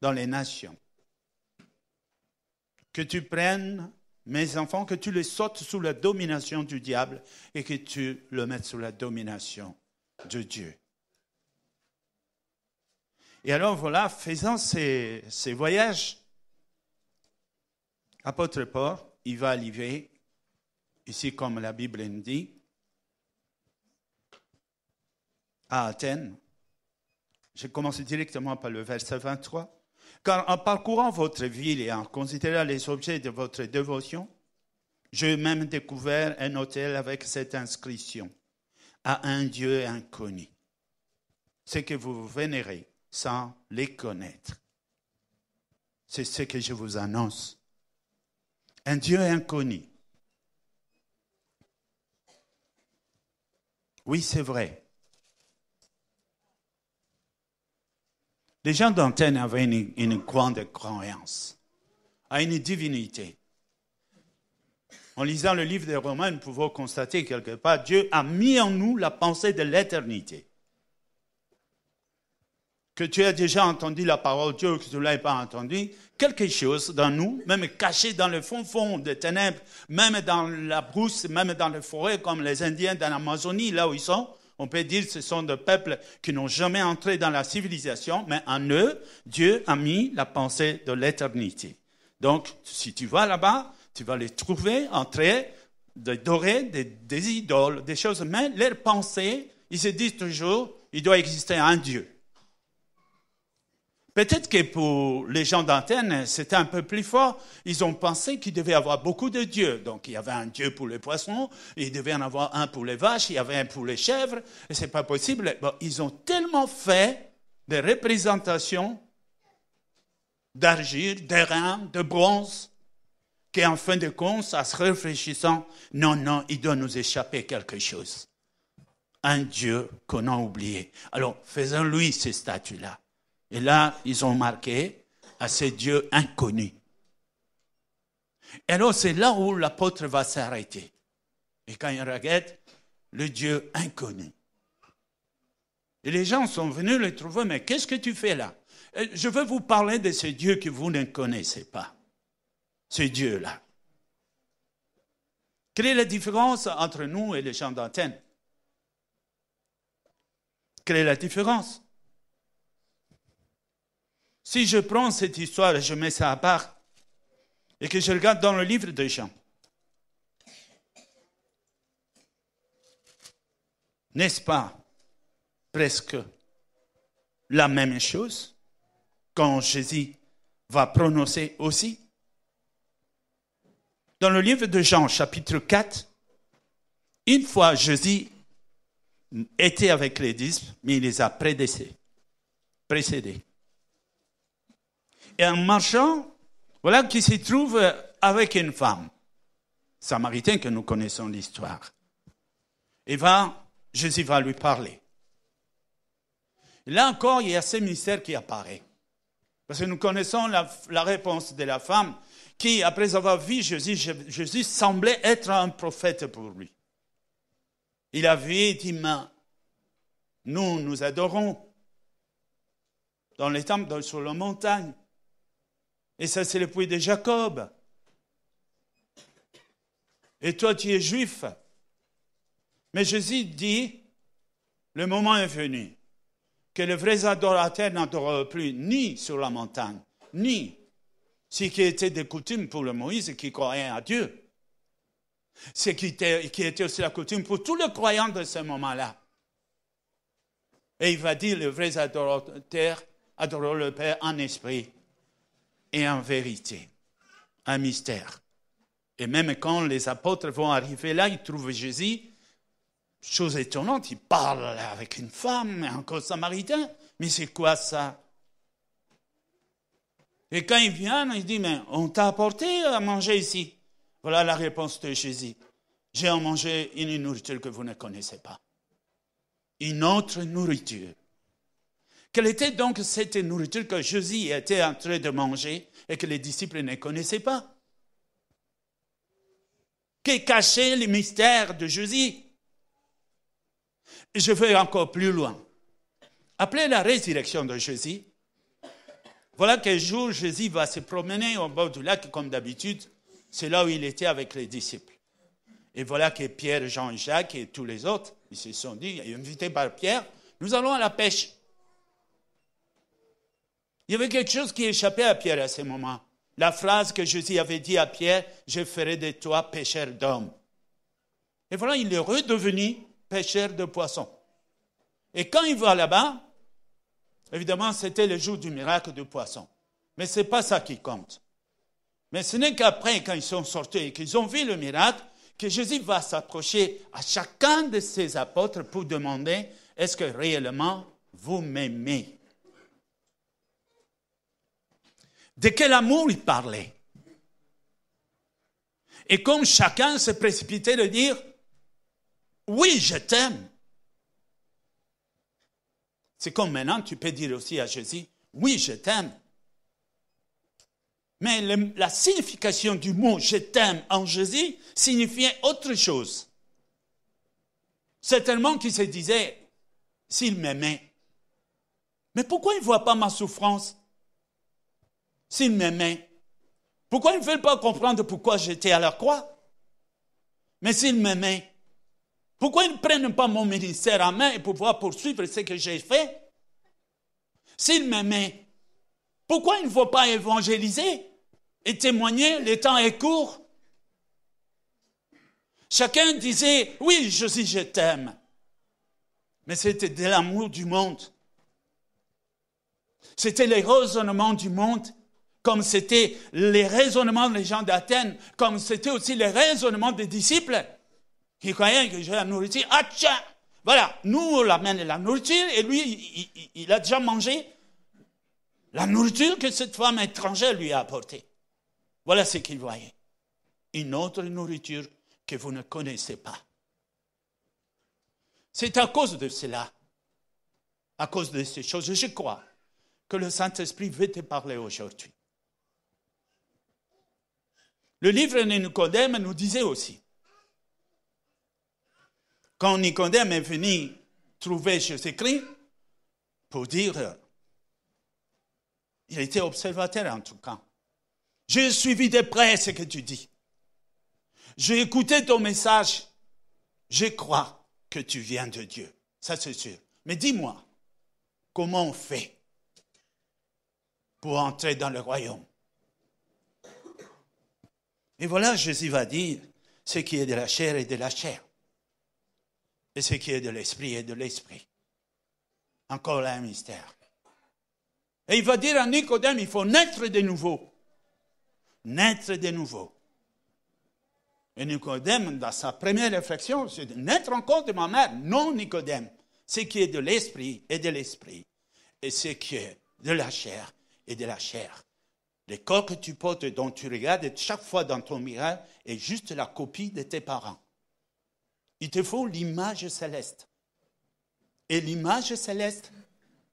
dans les nations. Que tu prennes mes enfants, que tu les sautes sous la domination du diable et que tu le mettes sous la domination de Dieu. Et alors voilà, faisant ces voyages, apôtre Paul, il va arriver, ici comme la Bible nous dit, à Athènes. Je commence directement par le verset 23. Car en parcourant votre ville et en considérant les objets de votre dévotion, j'ai même découvert un autel avec cette inscription: à un Dieu inconnu. C'est que vous vénérez sans les connaître. C'est ce que je vous annonce. Un Dieu inconnu. Oui, c'est vrai. Les gens d'Athènes avaient une grande croyance à une divinité. En lisant le livre des Romains, nous pouvons constater quelque part, Dieu a mis en nous la pensée de l'éternité. Que tu as déjà entendu la parole de Dieu, que tu ne l'as pas entendu, quelque chose dans nous, même caché dans le fond des ténèbres, même dans la brousse, même dans les forêts, comme les Indiens dans l'Amazonie, là où ils sont, on peut dire que ce sont des peuples qui n'ont jamais entré dans la civilisation, mais en eux, Dieu a mis la pensée de l'éternité. Donc, si tu vas là-bas, tu vas les trouver en train d'adorer des idoles, des choses, mais leurs pensées, ils se disent toujours, il doit exister un Dieu. Peut-être que pour les gens d'Athènes, c'était un peu plus fort. Ils ont pensé qu'il devait y avoir beaucoup de dieux. Donc, il y avait un dieu pour les poissons, il devait y en avoir un pour les vaches, il y avait un pour les chèvres, et c'est pas possible. Bon, ils ont tellement fait des représentations d'argile, d'airain, de bronze, qu'en fin de compte, en se réfléchissant, non, il doit nous échapper quelque chose. Un Dieu qu'on a oublié. Alors, faisons-lui ces statues-là. Et là, ils ont marqué à ces dieux inconnus. Et alors, c'est là où l'apôtre va s'arrêter. Et quand il regarde, le Dieu inconnu. Et les gens sont venus le trouver, mais qu'est-ce que tu fais là? Je veux vous parler de ce Dieu que vous ne connaissez pas. Ce Dieu-là. Quelle est la différence entre nous et les gens d'Athènes? Quelle est la différence? Si je prends cette histoire et je mets ça à part, et que je regarde dans le livre de Jean, n'est-ce pas presque la même chose quand Jésus va prononcer aussi? Dans le livre de Jean, chapitre 4, une fois Jésus était avec les disciples, mais il les a précédés. Et en marchant, voilà qu'il se trouve avec une femme samaritaine que nous connaissons l'histoire. Et Jésus va lui parler. Et là encore, il y a ce mystère qui apparaît. Parce que nous connaissons la réponse de la femme qui, après avoir vu Jésus semblait être un prophète pour lui. Il a vu et dit, nous adorons dans les temples sur la montagne. Et ça, c'est le puits de Jacob. Et toi, tu es juif. Mais Jésus dit, le moment est venu, que les vrais adorateurs n'adoreront plus ni sur la montagne, ni ce qui était de coutume pour le Moïse qui croyait à Dieu. Ce qui était aussi la coutume pour tous les croyants de ce moment-là. Et il va dire, les vrais adorateurs adoreront le Père en esprit et en vérité, un mystère. Et même quand les apôtres vont arriver là, ils trouvent Jésus, chose étonnante, il parle avec une femme, encore samaritain, mais c'est quoi ça? Et quand ils viennent, ils disent, mais on t'a apporté à manger ici. Voilà la réponse de Jésus. J'ai à manger une nourriture que vous ne connaissez pas. Une autre nourriture. Quelle était donc cette nourriture que Jésus était en train de manger et que les disciples ne connaissaient pas? Qui cachait les mystères de Jésus? Et je vais encore plus loin. Après la résurrection de Jésus, Voilà qu'un jour, Jésus va se promener au bord du lac comme d'habitude. C'est là où il était avec les disciples. Et voilà que Pierre, Jean, Jacques et tous les autres, ils se sont dit, invités par Pierre, nous allons à la pêche. Il y avait quelque chose qui échappait à Pierre à ce moment. La phrase que Jésus avait dit à Pierre, je ferai de toi pêcheur d'hommes. Et voilà, il est redevenu pêcheur de poissons. Et quand il va là-bas, évidemment, c'était le jour du miracle du poisson. Mais ce n'est pas ça qui compte. Mais ce n'est qu'après, quand ils sont sortis et qu'ils ont vu le miracle, que Jésus va s'approcher à chacun de ses apôtres pour demander, est-ce que réellement vous m'aimez? De quel amour il parlait? Et comme chacun se précipitait de dire, oui, je t'aime. C'est comme maintenant, tu peux dire aussi à Jésus, oui, je t'aime. Mais la signification du mot « je t'aime » en Jésus signifiait autre chose. Certainement qu'il se disait, s'il m'aimait, mais pourquoi il ne voit pas ma souffrance? S'il m'aimait, pourquoi il ne veut pas comprendre pourquoi j'étais à la croix? Mais s'il m'aimait, pourquoi ils ne prennent pas mon ministère en main et pouvoir poursuivre ce que j'ai fait? S'il m'aimait, pourquoi il ne faut pas évangéliser et témoigner? Le temps est court. Chacun disait, oui, Jésus, je t'aime. Mais c'était de l'amour du monde. C'était les raisonnements du monde, comme c'était les raisonnements des gens d'Athènes, comme c'était aussi les raisonnements des disciples qui croyaient que j'ai la nourriture. Ah tiens, voilà, nous on l'amène la nourriture et lui, il a déjà mangé la nourriture que cette femme étrangère lui a apportée. Voilà ce qu'il voyait. Une autre nourriture que vous ne connaissez pas. C'est à cause de cela, à cause de ces choses, je crois, que le Saint-Esprit veut te parler aujourd'hui. Le livre de Nicodème nous disait aussi, quand Nicodème est venu trouver Jésus-Christ, pour dire, il était observateur en tout cas, j'ai suivi de près ce que tu dis. J'ai écouté ton message. Je crois que tu viens de Dieu. Ça, c'est sûr. Mais dis-moi, comment on fait pour entrer dans le royaume? Et voilà, Jésus va dire, ce qui est de la chair est de la chair. Et ce qui est de l'esprit est de l'esprit. Encore là, un mystère. Et il va dire à Nicodème, il faut naître de nouveau. Naître de nouveau. Et Nicodème, dans sa première réflexion, c'est de naître encore de ma mère. Non, Nicodème. Ce qui est de l'esprit est de l'esprit. Et ce qui est de la chair est de la chair. Le corps que tu portes et dont tu regardes chaque fois dans ton miroir est juste la copie de tes parents. Il te faut l'image céleste. Et l'image céleste,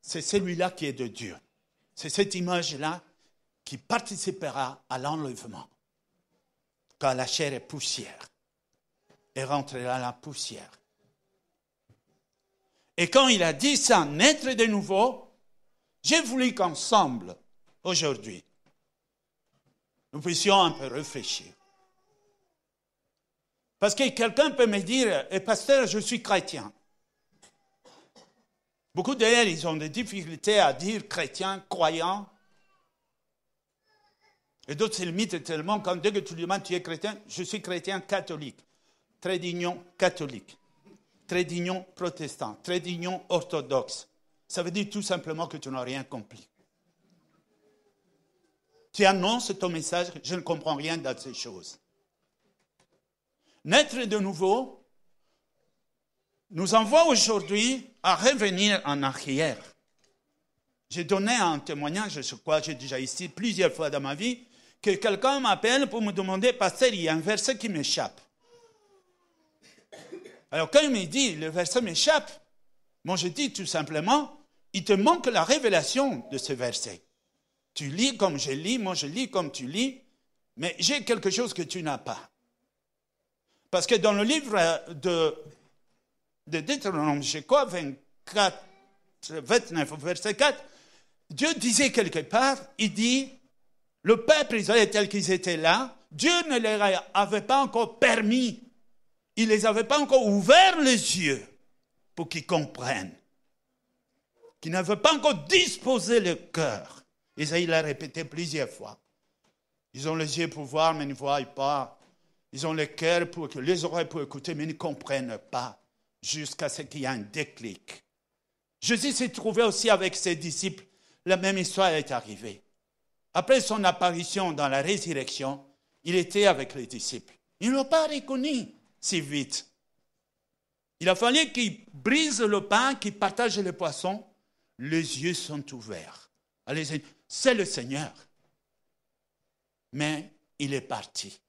c'est celui-là qui est de Dieu. C'est cette image-là qui participera à l'enlèvement. Quand la chair est poussière, elle rentrera la poussière. Et quand il a dit ça, naître de nouveau, j'ai voulu qu'ensemble, aujourd'hui, nous puissions un peu réfléchir. Parce que quelqu'un peut me dire, « Pasteur, je suis chrétien. » Beaucoup d'ailleurs, ils ont des difficultés à dire chrétien, croyant. Et d'autres se limitent tellement quand dès que tu lui demandes tu es chrétien, je suis chrétien catholique, trait d'union catholique, trait d'union protestant, trait d'union orthodoxe. Ça veut dire tout simplement que tu n'as rien compris. Tu annonces ton message, je ne comprends rien dans ces choses. Naître de nouveau nous envoie aujourd'hui à revenir en arrière. J'ai donné un témoignage, je crois, j'ai déjà ici plusieurs fois dans ma vie, que quelqu'un m'appelle pour me demander, pasteur, il y a un verset qui m'échappe. Alors quand il me dit, le verset m'échappe, moi je dis tout simplement, il te manque la révélation de ce verset. Tu lis comme je lis, moi je lis comme tu lis, mais j'ai quelque chose que tu n'as pas. Parce que dans le livre de Deutéronome, je crois, 29, verset 4, Dieu disait quelque part, il dit, le peuple Israël tel qu'ils étaient là, Dieu ne leur avait pas encore permis, il ne les avait pas encore ouvert les yeux pour qu'ils comprennent, qu'ils n'avaient pas encore disposé le cœur. Isaïe l'a répété plusieurs fois. Ils ont les yeux pour voir, mais ils ne voient pas. Ils ont le cœur pour les oreilles pour écouter, mais ils ne comprennent pas, jusqu'à ce qu'il y ait un déclic. Jésus s'est trouvé aussi avec ses disciples. La même histoire est arrivée. Après son apparition dans la résurrection, il était avec les disciples. Ils ne l'ont pas reconnu si vite. Il a fallu qu'ils brisent le pain, qu'ils partagent les poissons. Les yeux sont ouverts. Allez, c'est le Seigneur. Mais il est parti.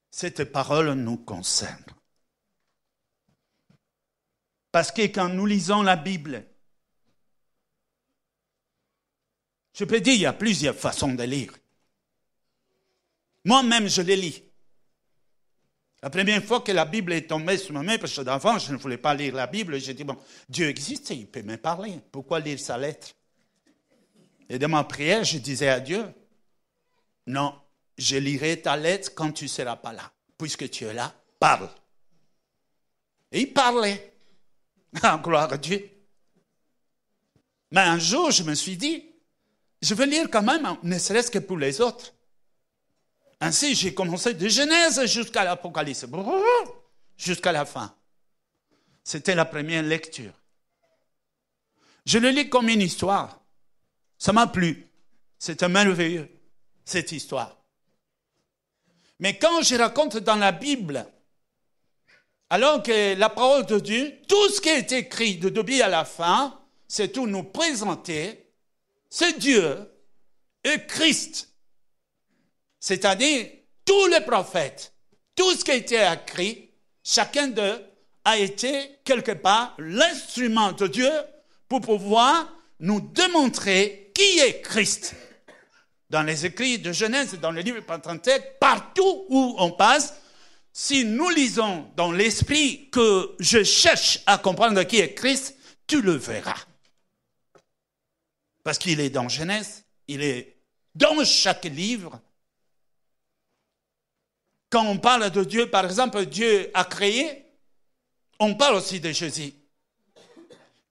Cette parole nous concerne. Parce que quand nous lisons la Bible, je peux dire qu'il y a plusieurs façons de lire. Moi-même, je les lis. La première fois que la Bible est tombée sur ma main, parce que d'avant, je ne voulais pas lire la Bible, j'ai dit, bon, Dieu existe, il peut me parler. Pourquoi lire sa lettre? Et dans ma prière, je disais à Dieu, non, je lirai ta lettre quand tu ne seras pas là. Puisque tu es là, parle. Et il parlait. Gloire à Dieu. Mais un jour, je me suis dit, je vais lire quand même, ne serait-ce que pour les autres. Ainsi, j'ai commencé de Genèse jusqu'à l'Apocalypse, jusqu'à la fin. C'était la première lecture. Je le lis comme une histoire. Ça m'a plu. C'était merveilleux, cette histoire. Mais quand je raconte dans la Bible, alors que la parole de Dieu, tout ce qui est écrit de début à la fin, c'est tout nous présenter, c'est Dieu et Christ. C'est-à-dire, tous les prophètes, tout ce qui a été écrit, chacun d'eux a été quelque part l'instrument de Dieu pour pouvoir nous démontrer qui est Christ. Dans les écrits de Genèse, dans le livre Pentateuque, partout où on passe, si nous lisons dans l'esprit que je cherche à comprendre qui est Christ, tu le verras. Parce qu'il est dans Genèse, il est dans chaque livre. Quand on parle de Dieu, par exemple, Dieu a créé, on parle aussi de Jésus.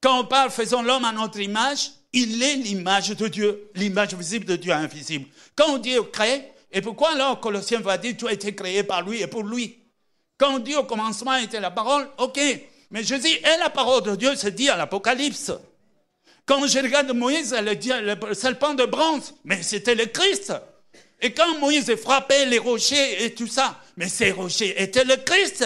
Quand on parle faisons l'homme à notre image, il est l'image de Dieu, l'image visible de Dieu invisible. Quand on dit crée, et pourquoi alors Colossiens va dire tout a été créé par lui et pour lui? Quand on dit au commencement était la parole, ok, mais Jésus est la parole de Dieu, c'est dit à l'Apocalypse. Quand je regarde Moïse, le serpent de bronze, mais c'était le Christ. Et quand Moïse frappait les rochers et tout ça, mais ces rochers étaient le Christ.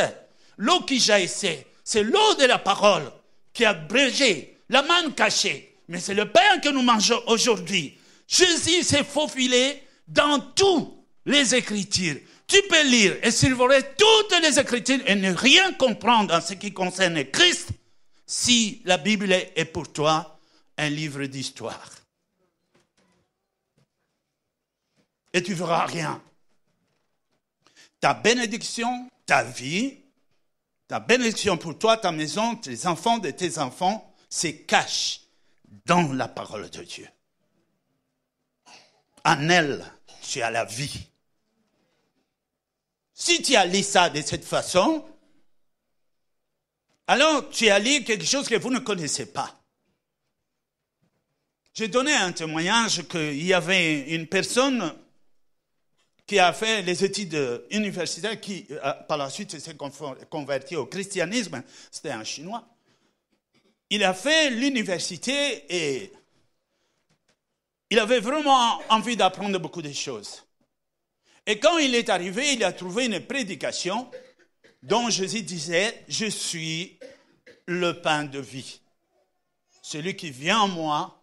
L'eau qui jaillissait, c'est l'eau de la parole qui a abrégé la manne cachée. Mais c'est le pain que nous mangeons aujourd'hui. Jésus s'est faufilé dans toutes les Écritures. Tu peux lire et survoler toutes les Écritures et ne rien comprendre en ce qui concerne Christ si la Bible est pour toi un livre d'histoire. Et tu ne verras rien. Ta bénédiction, ta vie, ta bénédiction pour toi, ta maison, tes enfants, de tes enfants, se cache dans la parole de Dieu. En elle, tu as la vie. Si tu as lu ça de cette façon, alors tu as lu quelque chose que vous ne connaissez pas. J'ai donné un témoignage qu'il y avait une personne qui a fait les études universitaires, qui par la suite s'est converti au christianisme, c'était un Chinois. Il a fait l'université et il avait vraiment envie d'apprendre beaucoup de choses. Et quand il est arrivé, il a trouvé une prédication dont Jésus disait « Je suis le pain de vie. Celui qui vient en moi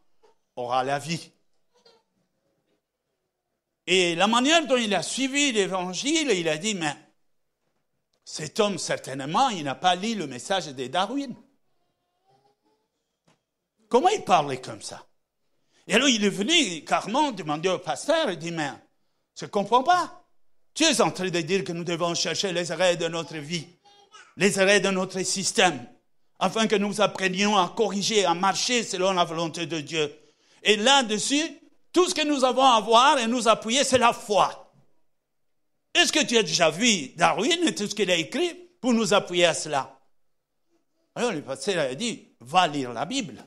aura la vie. » Et la manière dont il a suivi l'évangile, il a dit « Mais cet homme, certainement, il n'a pas lu le message de Darwin. Comment il parlait comme ça? » Et alors il est venu carrément demander au pasteur, il dit « Mais je ne comprends pas. Tu es en train de dire que nous devons chercher les arrêts de notre vie, les arrêts de notre système. afin que nous apprenions à corriger, à marcher selon la volonté de Dieu. Et là-dessus, tout ce que nous avons à voir et nous appuyer, c'est la foi. Est-ce que tu as déjà vu Darwin et tout ce qu'il a écrit pour nous appuyer à cela? Alors le pasteur a dit, va lire la Bible.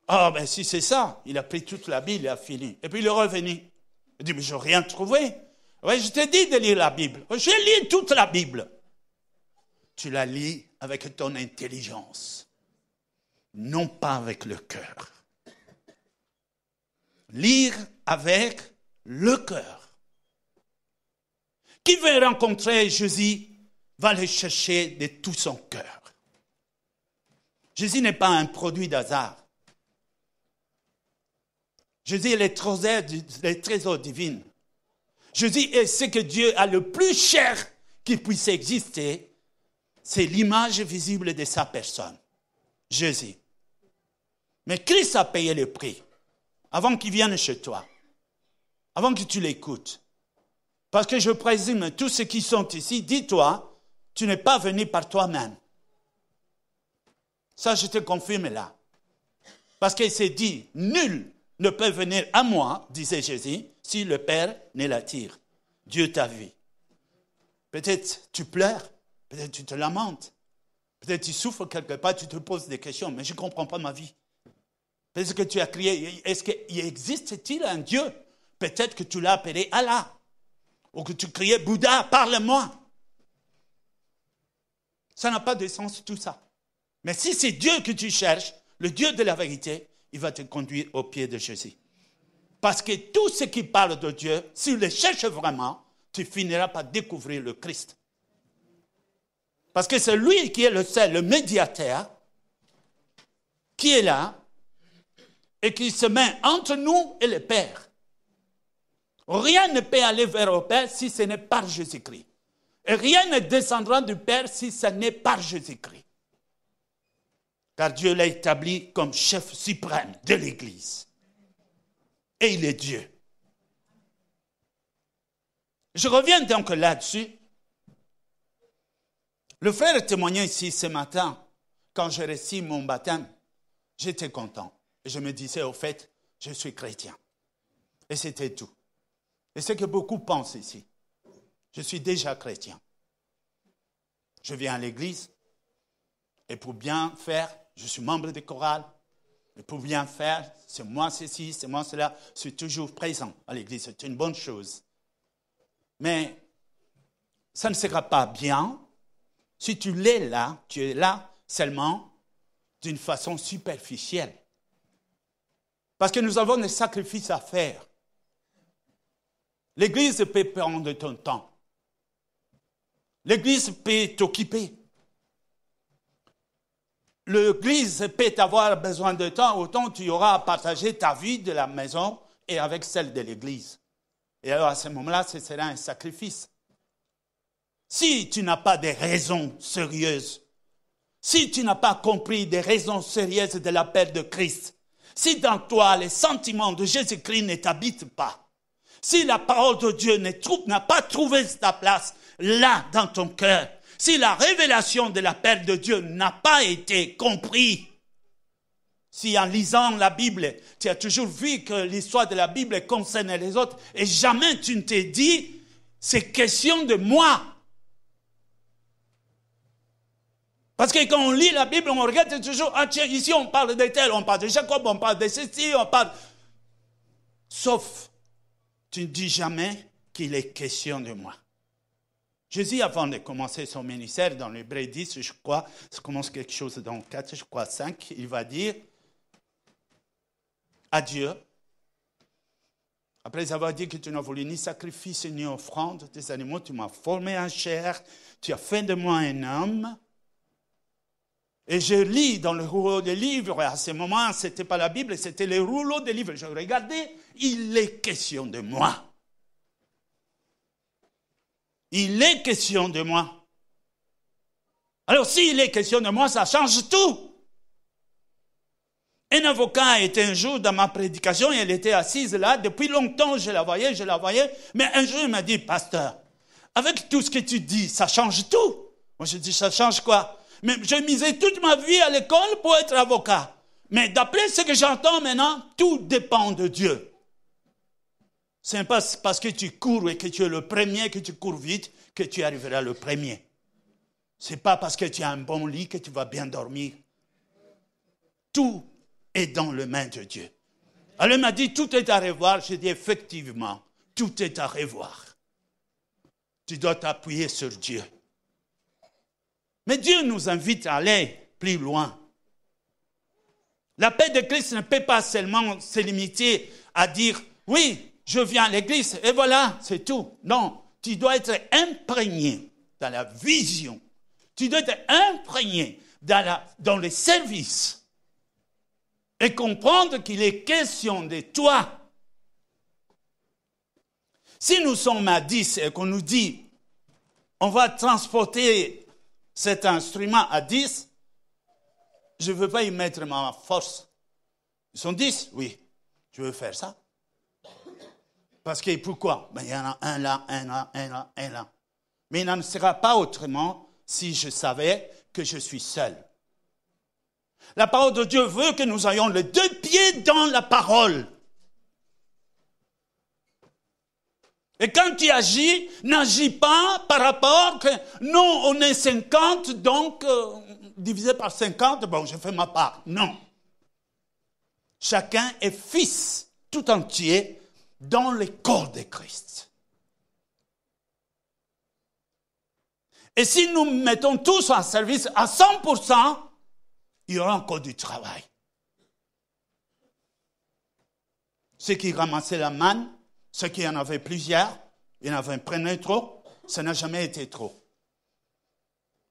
Ah ben si c'est ça, il a pris toute la Bible, il a fini. Et puis il est revenu. Il dit, mais je n'ai rien trouvé. Ouais, je t'ai dit de lire la Bible. Je lis toute la Bible. Tu la lis avec ton intelligence, non pas avec le cœur. Lire avec le cœur. Qui veut rencontrer Jésus va le chercher de tout son cœur. Jésus n'est pas un produit d'hasard. Jésus est le trésor divin. Jésus est ce que Dieu a le plus cher qui puisse exister. C'est l'image visible de sa personne. Jésus. Mais Christ a payé le prix avant qu'il vienne chez toi. Avant que tu l'écoutes. Parce que je présume, tous ceux qui sont ici, dis-toi, tu n'es pas venu par toi-même. Ça, je te confirme là. Parce qu'il s'est dit, nul ne peut venir à moi, disait Jésus, si le Père ne l'attire. Dieu t'a vu. Peut-être tu pleures, peut-être tu te lamentes, peut-être tu souffres quelque part, tu te poses des questions, mais je ne comprends pas ma vie. Peut-être que tu as crié, est-ce qu'il existe-t-il un Dieu? Peut-être que tu l'as appelé Allah, ou que tu criais, Bouddha, parle-moi. Ça n'a pas de sens tout ça. Mais si c'est Dieu que tu cherches, le Dieu de la vérité, il va te conduire au pied de Jésus. Parce que tout ce qui parle de Dieu, si tu le cherches vraiment, tu finiras par découvrir le Christ. Parce que c'est lui qui est le seul, le médiateur, qui est là et qui se met entre nous et le Père. Rien ne peut aller vers le Père si ce n'est par Jésus-Christ. Et rien ne descendra du Père si ce n'est par Jésus-Christ. Car Dieu l'a établi comme chef suprême de l'Église. Et il est Dieu. Je reviens donc là-dessus. Le frère témoignait ici ce matin, quand j'ai reçu mon baptême, j'étais content. Et je me disais, au fait, je suis chrétien. Et c'était tout. Et c'est ce que beaucoup pensent ici. Je suis déjà chrétien. Je viens à l'église, et pour bien faire, je suis membre de chorale. Et pour bien faire, c'est moi ceci, c'est moi cela. Je suis toujours présent à l'église. C'est une bonne chose. Mais ça ne sera pas bien si tu es là seulement d'une façon superficielle. Parce que nous avons des sacrifices à faire. L'église peut prendre ton temps. L'église peut t'occuper. L'église peut avoir besoin de temps, autant tu auras à partager ta vie de la maison et avec celle de l'église. Et alors à ce moment-là, ce sera un sacrifice. Si tu n'as pas de raisons sérieuses, si tu n'as pas compris des raisons sérieuses de l'appel de Christ, si dans toi les sentiments de Jésus-Christ ne t'habitent pas, si la parole de Dieu n'a pas trouvé sa place là dans ton cœur, si la révélation de l'appel de Dieu n'a pas été comprise, si en lisant la Bible, tu as toujours vu que l'histoire de la Bible concerne les autres et jamais tu ne t'es dit, c'est question de moi. Parce que quand on lit la Bible, on regarde toujours, ah tiens, ici on parle de tel, on parle de Jacob, on parle de ceci, on parle... Sauf, tu ne dis jamais qu'il est question de moi. Jésus, avant de commencer son ministère, dans l'Hébreu 10, je crois, ça commence quelque chose dans 4, je crois 5, il va dire à Dieu, après avoir dit que tu n'as voulu ni sacrifice ni offrande des animaux, tu m'as formé en chair, tu as fait de moi un homme. Et je lis dans le rouleau de livres, à ce moment, ce n'était pas la Bible, c'était le rouleau de livres. Je regardais, il est question de moi. Il est question de moi. Alors, s'il est question de moi, ça change tout. Un avocat était un jour dans ma prédication, et elle était assise là, depuis longtemps, je la voyais, mais un jour, il m'a dit, pasteur, avec tout ce que tu dis, ça change tout. Moi, je dis, ça change quoi? Mais j'ai misé toute ma vie à l'école pour être avocat. Mais d'après ce que j'entends maintenant, tout dépend de Dieu. Ce n'est pas parce que tu cours et que tu es le premier, que tu cours vite, que tu arriveras le premier. Ce n'est pas parce que tu as un bon lit que tu vas bien dormir. Tout est dans les mains de Dieu. Alors il m'a dit, tout est à revoir. J'ai dit, effectivement, tout est à revoir. Tu dois t'appuyer sur Dieu. Mais Dieu nous invite à aller plus loin. La paix de Christ ne peut pas seulement se limiter à dire, oui, je viens à l'église et voilà, c'est tout. Non, tu dois être imprégné dans la vision. Tu dois être imprégné dans le service et comprendre qu'il est question de toi. Si nous sommes à 10 et qu'on nous dit, on va transporter cet instrument à 10, je ne veux pas y mettre ma force. Ils sont 10, oui, je veux faire ça. Parce que pourquoi? Il y en a un là, un là, un là, un là. Mais il n'en sera pas autrement si je savais que je suis seul. La parole de Dieu veut que nous ayons les deux pieds dans la parole. Et quand tu agis, n'agis pas par rapport que non, on est 50, donc divisé par 50, bon, je fais ma part. Non. Chacun est fils tout entier dans le corps de Christ. Et si nous mettons tous en service à 100%, il y aura encore du travail. Ceux qui ramassaient la manne, ceux qui en avaient plusieurs, ils en avaient pris trop, ça n'a jamais été trop.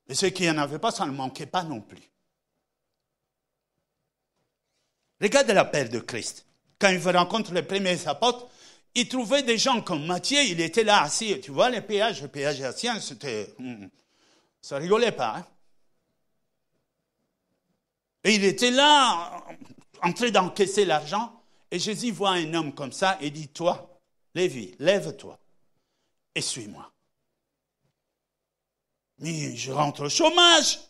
Et ceux qui n'en avaient pas, ça ne manquait pas non plus. Regarde l'appel de Christ. Quand il rencontre les premiers apôtres, il trouvait des gens comme Matthieu, il était là assis. Tu vois, le péage ancien, c'était... ça rigolait pas. Hein? Et il était là, en train d'encaisser l'argent. Et Jésus voit un homme comme ça et dit, toi, Lévi, lève-toi et suis-moi. Mais je rentre au chômage.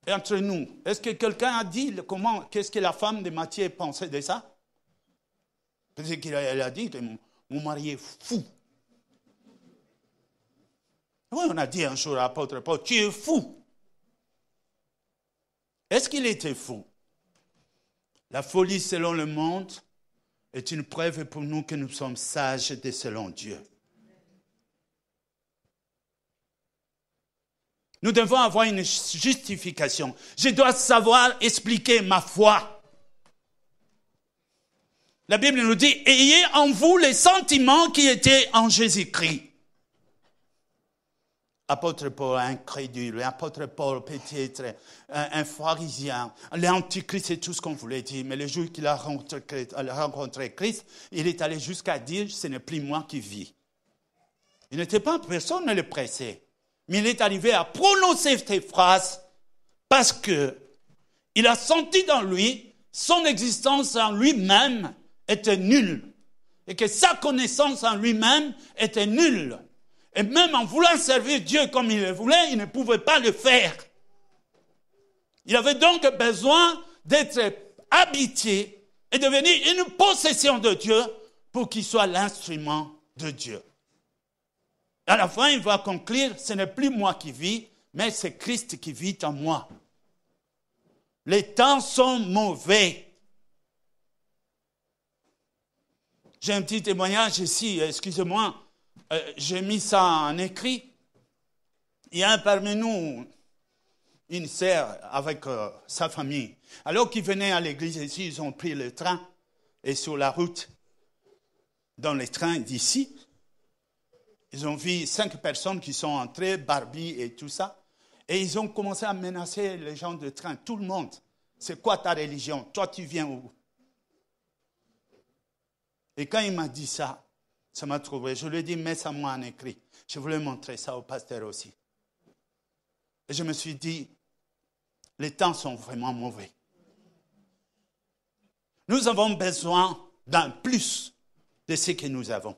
Et entre nous, est-ce que quelqu'un a dit qu'est-ce que la femme de Matthieu pensait de ça? Peut-être qu'elle a dit, mon mari est fou. Oui, on a dit un jour à l'apôtre Paul, tu es fou. Est-ce qu'il était fou? La folie selon le monde est une preuve pour nous que nous sommes sages de selon Dieu. Nous devons avoir une justification. Je dois savoir expliquer ma foi. La Bible nous dit, ayez en vous les sentiments qui étaient en Jésus-Christ. Apôtre Paul, incrédule, apôtre Paul, peut-être un pharisien, l'antichrist, c'est tout ce qu'on voulait dire. Mais le jour qu'il a rencontré Christ, il est allé jusqu'à dire, ce n'est plus moi qui vis. Il n'était pas, personne ne le pressait. Mais il est arrivé à prononcer ces phrases parce que il a senti dans lui, son existence en lui-même était nulle. Et que sa connaissance en lui-même était nulle. Et même en voulant servir Dieu comme il le voulait, il ne pouvait pas le faire. Il avait donc besoin d'être habité et devenir une possession de Dieu pour qu'il soit l'instrument de Dieu. À la fin, il va conclure, ce n'est plus moi qui vis, mais c'est Christ qui vit en moi. Les temps sont mauvais. J'ai un petit témoignage ici, excusez-moi, j'ai mis ça en écrit. Il y a parmi nous une sœur avec sa famille. Alors qu'ils venaient à l'église ici, ils ont pris le train et sur la route, dans les trains d'ici, ils ont vu 5 personnes qui sont entrées, Barbie et tout ça. Et ils ont commencé à menacer les gens de train, tout le monde. C'est quoi ta religion? Toi, tu viens où? Et quand il m'a dit ça, ça m'a trouvé. Je lui ai dit, mets ça moi en écrit. Je voulais montrer ça au pasteur aussi. Et je me suis dit, les temps sont vraiment mauvais. Nous avons besoin d'un plus de ce que nous avons.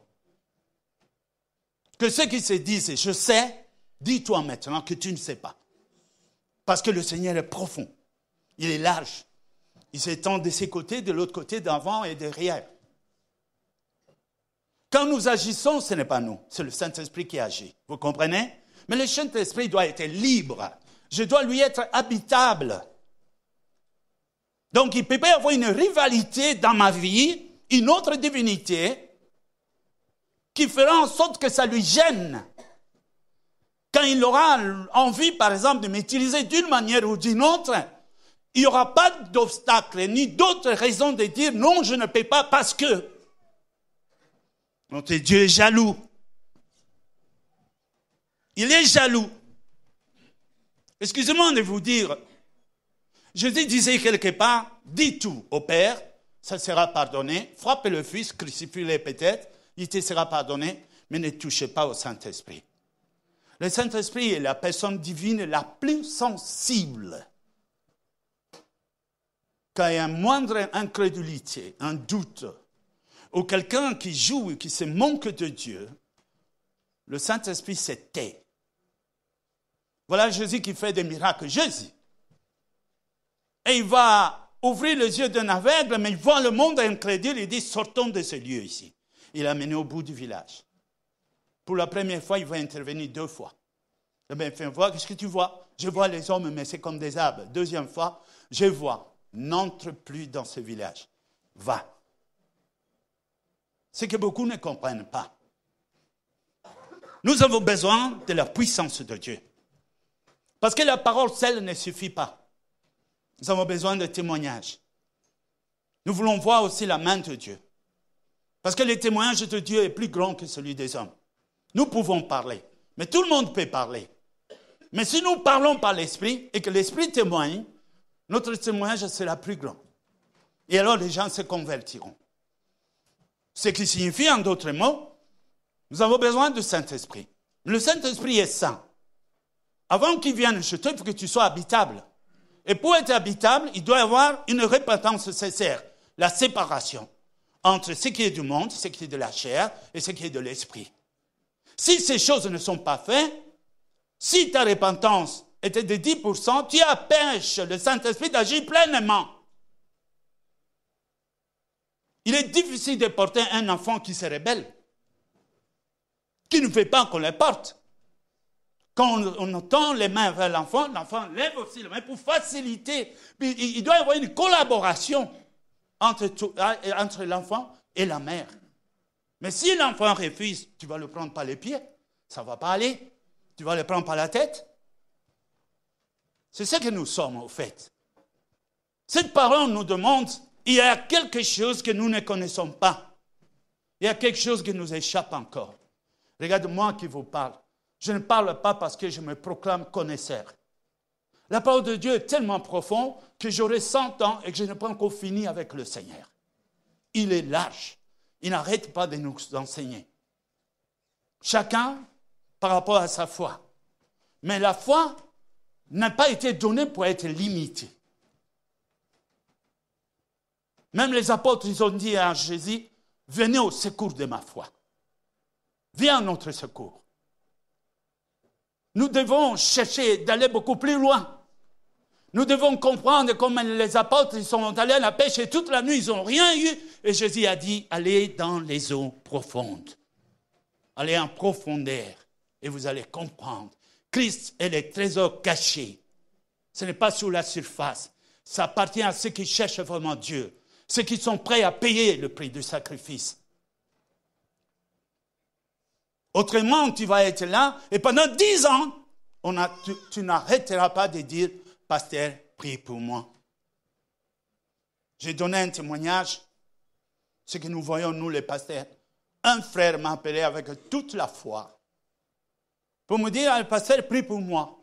Que ceux qui se disent, je sais, Dis-toi maintenant que tu ne sais pas. Parce que le Seigneur est profond. Il est large. Il s'étend de ses côtés, de l'autre côté, d'avant et derrière. Quand nous agissons, ce n'est pas nous. C'est le Saint-Esprit qui agit. Vous comprenez? Mais le Saint-Esprit doit être libre. Je dois lui être habitable. Donc, il peut pas y avoir une rivalité dans ma vie, une autre divinité, qui fera en sorte que ça lui gêne. Quand il aura envie, par exemple, de m'utiliser d'une manière ou d'une autre, il n'y aura pas d'obstacle, ni d'autres raisons de dire non, je ne peux pas parce que. Notre Dieu est jaloux. Il est jaloux. Excusez-moi de vous dire, Jésus disait quelque part, dis tout au Père, ça sera pardonné, frappez le Fils, crucifie-le peut-être, il te sera pardonné, mais ne touchez pas au Saint-Esprit. Le Saint-Esprit est la personne divine la plus sensible. Quand il y a une moindre incrédulité, un doute, ou quelqu'un qui joue et qui se manque de Dieu, le Saint-Esprit se tait. Voilà Jésus qui fait des miracles. Jésus. Et il va ouvrir les yeux d'un aveugle, mais il voit le monde incrédule, il dit, sortons de ce lieu ici. Il l'a mené au bout du village. Pour la première fois, il va intervenir 2 fois. La première fois, qu'est-ce que tu vois? Je vois les hommes, mais c'est comme des arbres. Deuxième fois, je vois, n'entre plus dans ce village. Va. C'est que beaucoup ne comprennent pas. Nous avons besoin de la puissance de Dieu. Parce que la parole seule ne suffit pas. Nous avons besoin de témoignages. Nous voulons voir aussi la main de Dieu. Parce que le témoignage de Dieu est plus grand que celui des hommes. Nous pouvons parler, mais tout le monde peut parler. Mais si nous parlons par l'Esprit et que l'Esprit témoigne, notre témoignage sera plus grand. Et alors les gens se convertiront. Ce qui signifie, en d'autres mots, nous avons besoin du Saint-Esprit. Le Saint-Esprit est saint. Avant qu'il vienne chez toi, il faut que tu sois habitable. Et pour être habitable, il doit y avoir une repentance sincère, la séparation entre ce qui est du monde, ce qui est de la chair et ce qui est de l'esprit. Si ces choses ne sont pas faites, si ta repentance était de 10%, tu empêches le Saint-Esprit d'agir pleinement. Il est difficile de porter un enfant qui se rebelle, qui ne fait pas qu'on le porte. Quand on tend les mains vers l'enfant, l'enfant lève aussi les mains pour faciliter. Il doit y avoir une collaboration entre l'enfant et la mère. Mais si l'enfant refuse, tu vas le prendre par les pieds. Ça ne va pas aller. Tu vas le prendre par la tête. C'est ce que nous sommes, au fait. Cette parole nous demande, il y a quelque chose que nous ne connaissons pas. Il y a quelque chose qui nous échappe encore. Regarde-moi qui vous parle. Je ne parle pas parce que je me proclame connaisseur. La parole de Dieu est tellement profonde que j'aurai 100 ans et que je n'ai pas encore fini avec le Seigneur. Il est large. Il n'arrête pas de nous enseigner. Chacun par rapport à sa foi. Mais la foi n'a pas été donnée pour être limitée. Même les apôtres, ils ont dit à Jésus, venez au secours de ma foi. Viens à notre secours. Nous devons chercher d'aller beaucoup plus loin. Nous devons comprendre comme les apôtres, ils sont allés à la pêche et toute la nuit, ils n'ont rien eu. Et Jésus a dit, allez dans les eaux profondes. Allez en profondeur et vous allez comprendre. Christ est le trésor caché. Ce n'est pas sous la surface. Ça appartient à ceux qui cherchent vraiment Dieu. Ceux qui sont prêts à payer le prix du sacrifice. Autrement, tu vas être là et pendant 10 ans, tu n'arrêteras pas de dire, pasteur, prie pour moi. J'ai donné un témoignage, ce que nous voyons, nous les pasteurs. Un frère m'a appelé avec toute la foi pour me dire, le pasteur, prie pour moi.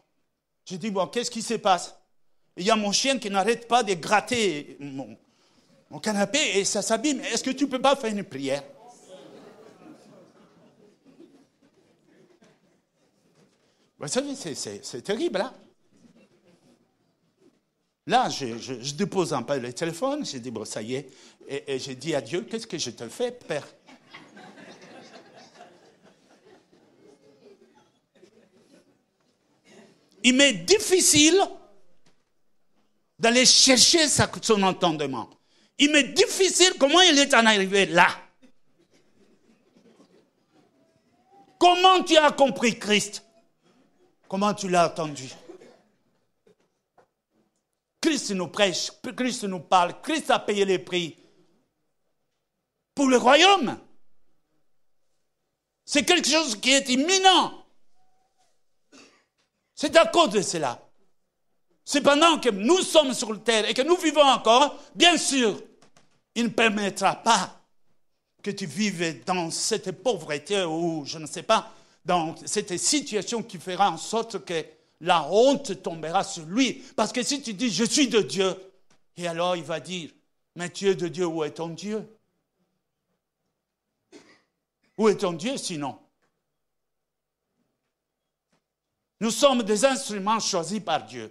J'ai dit, bon, qu'est-ce qui se passe? Il y a mon chien qui n'arrête pas de gratter mon canapé et ça s'abîme. Est-ce que tu ne peux pas faire une prière? Vous savez, c'est terrible, hein? Là, je dépose un peu le téléphone, j'ai dit, bon, ça y est, et j'ai dit à Dieu, qu'est-ce que je te fais, Père? il m'est difficile d'aller chercher son entendement. Il m'est difficile, comment il est en arrivé là? Comment tu as compris Christ? Comment tu l'as entendu? Christ nous prêche, Christ nous parle, Christ a payé les prix pour le royaume. C'est quelque chose qui est imminent. C'est à cause de cela. C'est pendant que nous sommes sur la terre et que nous vivons encore, bien sûr, il ne permettra pas que tu vives dans cette pauvreté ou, je ne sais pas, dans cette situation qui fera en sorte que la honte tombera sur lui. Parce que si tu dis, je suis de Dieu, et alors il va dire, mais tu es de Dieu, où est ton Dieu? Où est ton Dieu sinon? Nous sommes des instruments choisis par Dieu.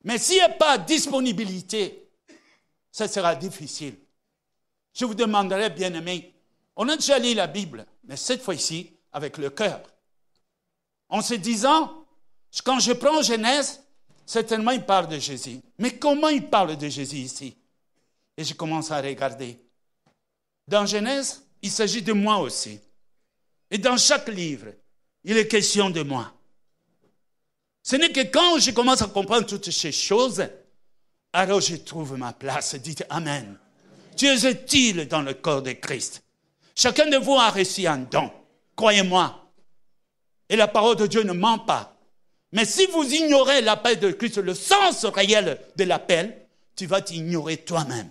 Mais s'il n'y a pas de disponibilité, ça sera difficile. Je vous demanderai, bien-aimés, on a déjà lu la Bible, mais cette fois-ci, avec le cœur. En se disant, quand je prends Genèse, certainement il parle de Jésus. Mais comment il parle de Jésus ici? Et je commence à regarder. Dans Genèse, il s'agit de moi aussi. Et dans chaque livre, il est question de moi. Ce n'est que quand je commence à comprendre toutes ces choses, alors je trouve ma place. Dites Amen. Dieu est utile dans le corps de Christ. Chacun de vous a reçu un don. Croyez-moi. Et la parole de Dieu ne ment pas. Mais si vous ignorez l'appel de Christ, le sens réel de l'appel, tu vas t'ignorer toi-même.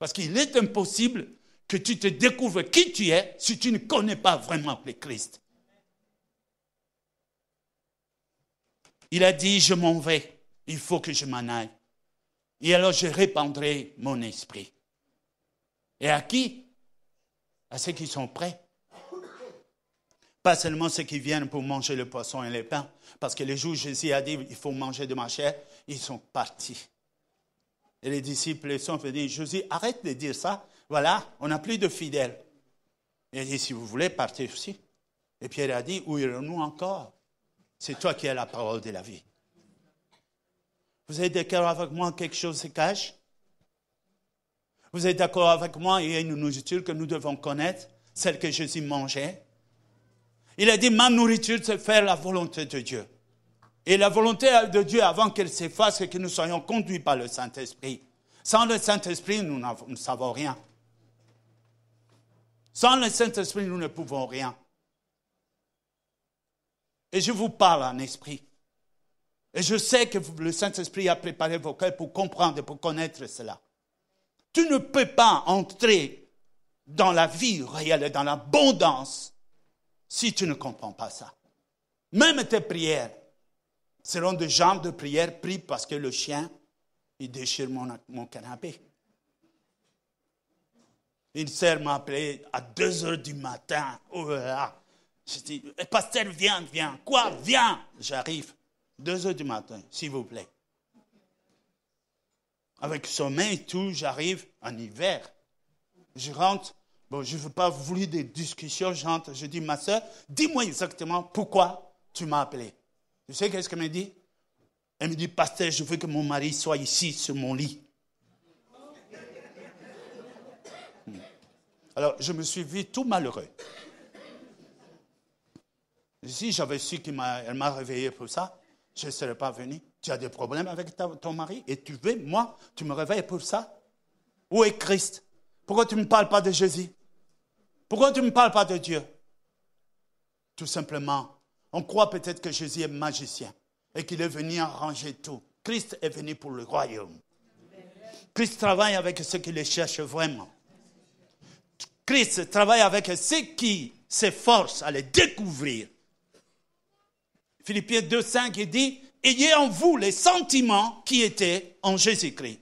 Parce qu'il est impossible que tu te découvres qui tu es si tu ne connais pas vraiment le Christ. Il a dit, je m'en vais, il faut que je m'en aille. Et alors je répandrai mon esprit. Et à qui? À ceux qui sont prêts. Pas seulement ceux qui viennent pour manger le poisson et le pain, parce que le jour où Jésus a dit, il faut manger de ma chair, ils sont partis. Et les disciples sont venus, Jésus, arrête de dire ça, voilà, on n'a plus de fidèles. Il a dit, si vous voulez, partez aussi. Et Pierre a dit, où irons-nous encore? C'est toi qui as la parole de la vie. Vous êtes d'accord avec moi que quelque chose se cache? Vous êtes d'accord avec moi, il y a une nourriture que nous devons connaître, celle que Jésus mangeait. Il a dit, ma nourriture, c'est faire la volonté de Dieu. Et la volonté de Dieu, avant qu'elle s'efface, c'est que nous soyons conduits par le Saint-Esprit. Sans le Saint-Esprit, nous ne savons rien. Sans le Saint-Esprit, nous ne pouvons rien. Et je vous parle en esprit. Et je sais que le Saint-Esprit a préparé vos cœurs pour comprendre et pour connaître cela. Tu ne peux pas entrer dans la vie réelle, dans l'abondance, si tu ne comprends pas ça. Même tes prières seront des genres de prières prises parce que le chien, il déchire mon canapé. Une sœur m'a appelé à 2h du matin. Oh là là. Je dis, pasteur, viens. Quoi? Viens. J'arrive. 2h du matin, s'il vous plaît. Avec sommeil et tout, j'arrive en hiver. Je rentre. Bon, je ne veux pas vouloir des discussions. J'entre. Je dis, ma soeur, dis-moi exactement pourquoi tu m'as appelé. Tu sais qu'est-ce qu'elle me dit? Elle me dit, pasteur, je veux que mon mari soit ici, sur mon lit. Alors, je me suis vu tout malheureux. Si j'avais su qu'elle m'a réveillé pour ça, je ne serais pas venu. Tu as des problèmes avec ton mari et tu veux, moi, tu me réveilles pour ça? Où est Christ? Pourquoi tu ne me parles pas de Jésus? Pourquoi tu ne me parles pas de Dieu? Tout simplement, on croit peut-être que Jésus est magicien et qu'il est venu arranger tout. Christ est venu pour le royaume. Christ travaille avec ceux qui le cherchent vraiment. Christ travaille avec ceux qui s'efforcent à le découvrir. Philippiens 2,5, il dit, ayez en vous les sentiments qui étaient en Jésus-Christ.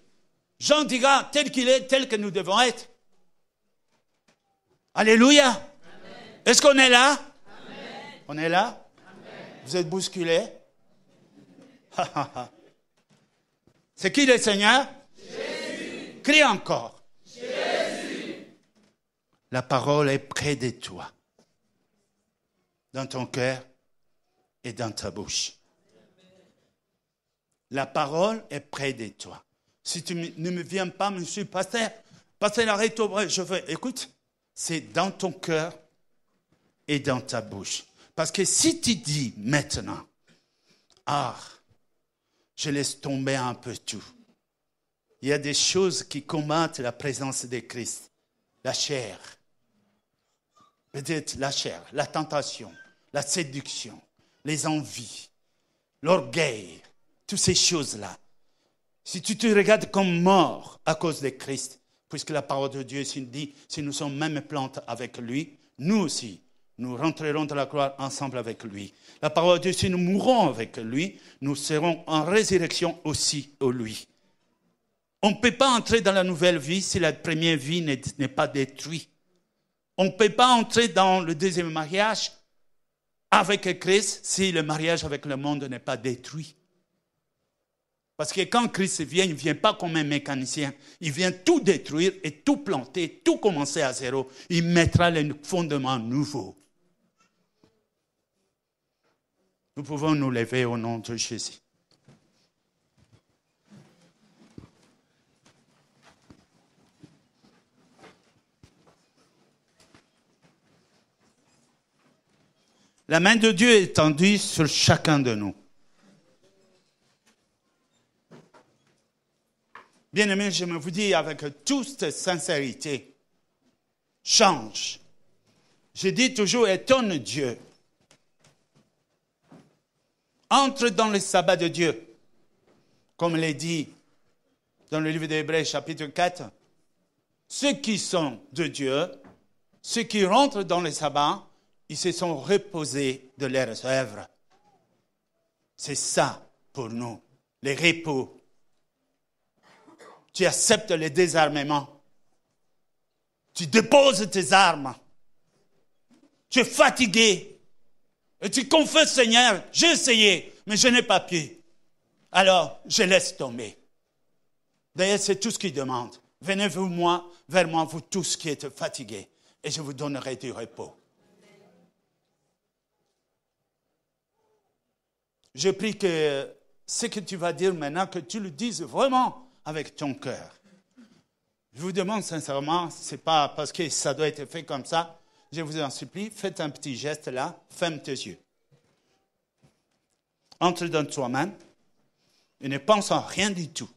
Jean dira, tel qu'il est, tel que nous devons être. Alléluia. Amen. Est-ce qu'on est là? Amen. On est là? Amen. Vous êtes bousculés? C'est qui le Seigneur? Jésus. Crie encore. Jésus. La parole est près de toi, dans ton cœur et dans ta bouche. La parole est près de toi. Si tu ne me viens pas, monsieur pasteur, arrête-toi, je veux. Écoute, c'est dans ton cœur et dans ta bouche. Parce que si tu dis maintenant, je laisse tomber un peu tout. Il y a des choses qui combattent la présence de Christ. La chair. Peut-être la chair, la tentation, la séduction, les envies, l'orgueil, toutes ces choses-là. Si tu te regardes comme mort à cause de Christ, puisque la parole de Dieu dit, si nous sommes même plantes avec lui, nous aussi, nous rentrerons dans la gloire ensemble avec lui. La parole de Dieu, si nous mourrons avec lui, nous serons en résurrection aussi au lui. On ne peut pas entrer dans la nouvelle vie si la première vie n'est pas détruite. On ne peut pas entrer dans le deuxième mariage avec Christ si le mariage avec le monde n'est pas détruit. Parce que quand Christ vient, il ne vient pas comme un mécanicien. Il vient tout détruire et tout planter, tout commencer à zéro. Il mettra les fondements nouveaux. Nous pouvons nous lever au nom de Jésus. La main de Dieu est tendue sur chacun de nous. Bien-aimés, je me vous dis avec toute sincérité, change. Je dis toujours, étonne Dieu. Entre dans le sabbat de Dieu. Comme il est dit dans le livre d'Hébreux, chapitre 4. Ceux qui sont de Dieu, ceux qui rentrent dans le sabbat, ils se sont reposés de leurs œuvres. C'est ça pour nous, les repos. Tu acceptes le désarmement. Tu déposes tes armes. Tu es fatigué. Et tu confesses, Seigneur, j'ai essayé, mais je n'ai pas pu. Alors, je laisse tomber. D'ailleurs, c'est tout ce qu'il demande. Venez vers moi, vous tous qui êtes fatigués, et je vous donnerai du repos. Je prie que ce que tu vas dire maintenant, que tu le dises vraiment avec ton cœur. Je vous demande sincèrement, ce n'est pas parce que ça doit être fait comme ça, je vous en supplie, faites un petit geste là, ferme tes yeux. Entre dans toi-même et ne pense en rien du tout.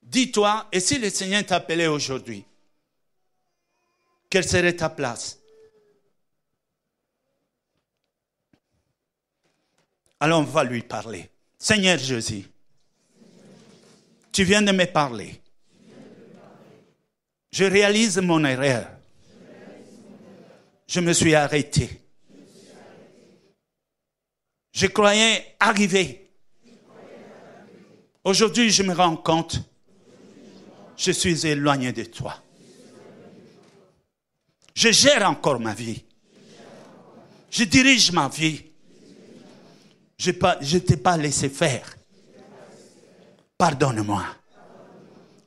Dis-toi, et si le Seigneur t'appelait aujourd'hui, quelle serait ta place? Alors on va lui parler. Seigneur Jésus, tu viens de me parler. Je réalise mon erreur. Je me suis arrêté. Je croyais arriver. Aujourd'hui, je me rends compte. Je suis éloigné de toi. Je gère encore ma vie. Je dirige ma vie. Je ne t'ai pas laissé faire. Pardonne-moi.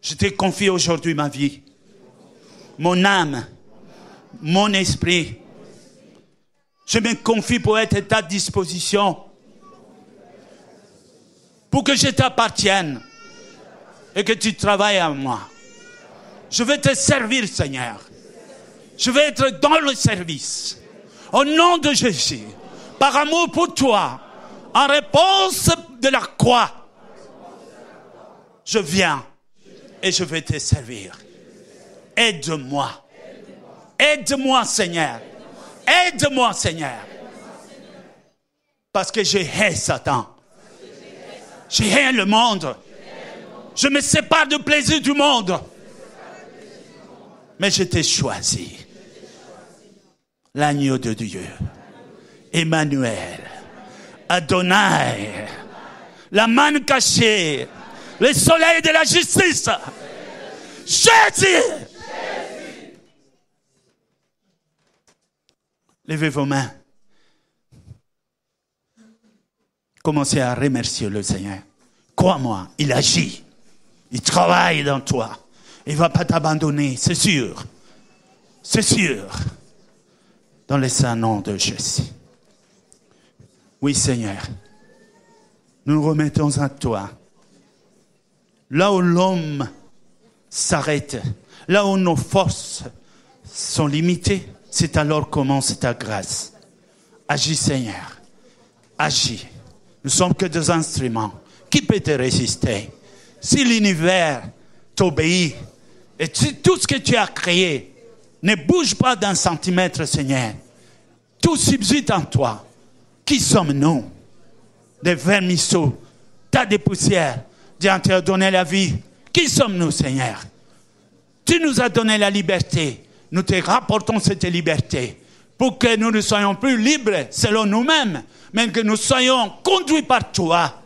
Je te confie aujourd'hui ma vie. Mon âme. Mon esprit. Je me confie pour être à ta disposition. Pour que je t'appartienne. Et que tu travailles à moi. Je vais te servir, Seigneur. Je vais être dans le service. Au nom de Jésus. Par amour pour toi. En réponse de la croix, je viens et je vais te servir. Aide-moi. Aide-moi, Seigneur. Aide-moi, Seigneur. Parce que je hais Satan. Je hais le monde. Je me sépare du plaisir du monde. Mais je t'ai choisi. L'agneau de Dieu. Emmanuel. Adonai, la manne cachée, le soleil de la justice. Jésus. Levez vos mains. Commencez à remercier le Seigneur. Crois-moi, il agit. Il travaille dans toi. Il ne va pas t'abandonner, c'est sûr. C'est sûr. Dans le saint nom de Jésus. Oui, Seigneur. nous nous remettons à toi. Là où l'homme s'arrête, là où nos forces sont limitées, c'est alors commence ta grâce. Agis, Seigneur. Agis. Nous ne sommes que des instruments. Qui peut te résister? Si l'univers t'obéit et si tout ce que tu as créé ne bouge pas d'un centimètre, Seigneur, tout subsiste en toi. Qui sommes-nous? Des vermisseaux, tas de poussières. Dieu t'a donné la vie. Qui sommes-nous, Seigneur? Tu nous as donné la liberté. Nous te rapportons cette liberté pour que nous ne soyons plus libres selon nous-mêmes, mais que nous soyons conduits par toi.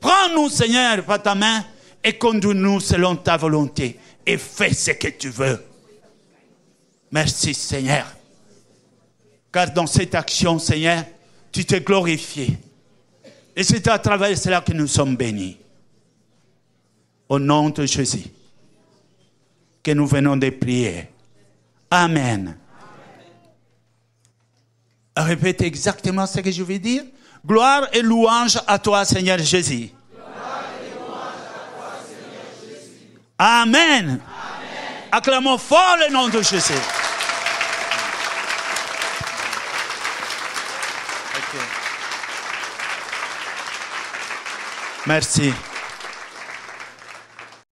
Prends-nous, Seigneur, par ta main et conduis-nous selon ta volonté et fais ce que tu veux. Merci, Seigneur. Car dans cette action, Seigneur, tu t'es glorifié. Et c'est à travers cela que nous sommes bénis. Au nom de Jésus, que nous venons de prier. Amen. Répétez exactement ce que je vais dire. Gloire et louange à toi, Seigneur Jésus. Gloire et louange à toi, Seigneur Jésus. Amen. Amen. Acclamons fort le nom de Jésus. Okay. Merci.